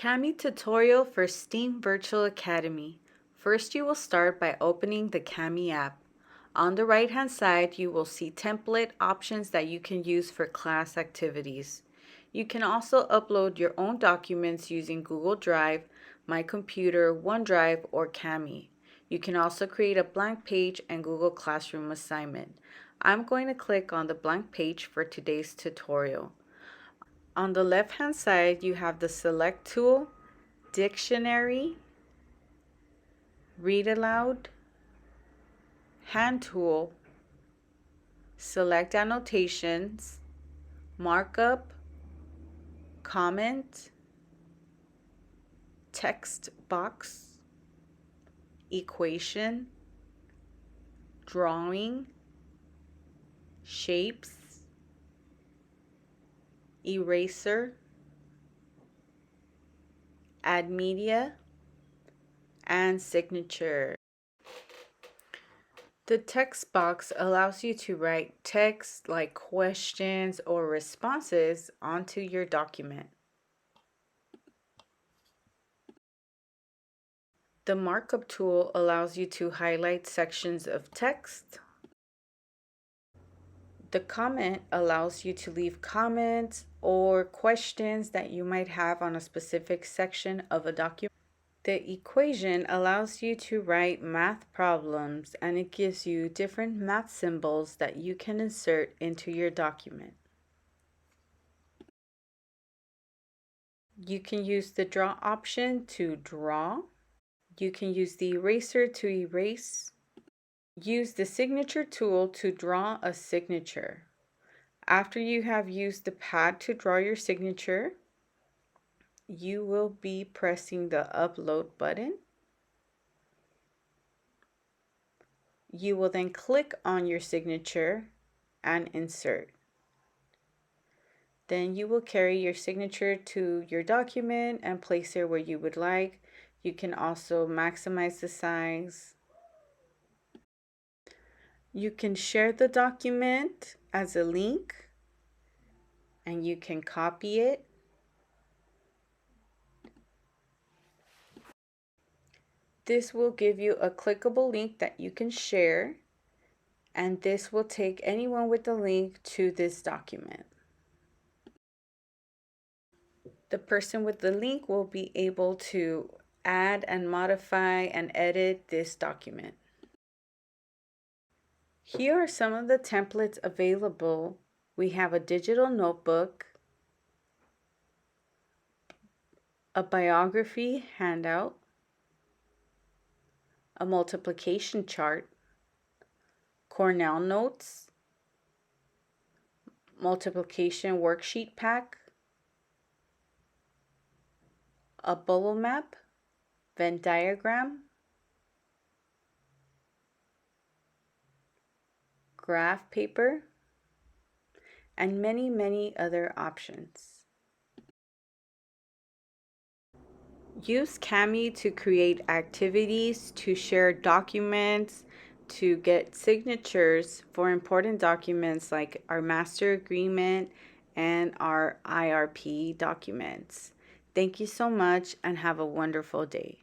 Kami tutorial for STEAM Virtual Academy. First, you will start by opening the Kami app. On the right-hand side, you will see template options that you can use for class activities. You can also upload your own documents using Google Drive, My Computer, OneDrive, or Kami. You can also create a blank page and Google Classroom assignment. I'm going to click on the blank page for today's tutorial. On the left-hand side, you have the Select tool, Dictionary, Read Aloud, Hand tool, Select Annotations, Markup, Comment, Text box, Equation, Drawing, Shapes, Eraser, Add Media, and Signature. The text box allows you to write text like questions or responses onto your document. The markup tool allows you to highlight sections of text. The comment allows you to leave comments or questions that you might have on a specific section of a document. The equation allows you to write math problems, and it gives you different math symbols that you can insert into your document. You can use the draw option to draw. You can use the eraser to erase. Use the signature tool to draw a signature. After you have used the pad to draw your signature, you will be pressing the upload button. You will then click on your signature and insert. Then you will carry your signature to your document and place it where you would like. You can also maximize the size. You can share the document as a link and you can copy it. This will give you a clickable link that you can share, and this will take anyone with the link to this document. The person with the link will be able to add and modify and edit this document. Here are some of the templates available. We have a digital notebook, a biography handout, a multiplication chart, Cornell notes, multiplication worksheet pack, a bubble map, Venn diagram, graph paper, and many other options. Use Kami to create activities, to share documents, to get signatures for important documents like our master agreement and our IRP documents. Thank you so much and have a wonderful day.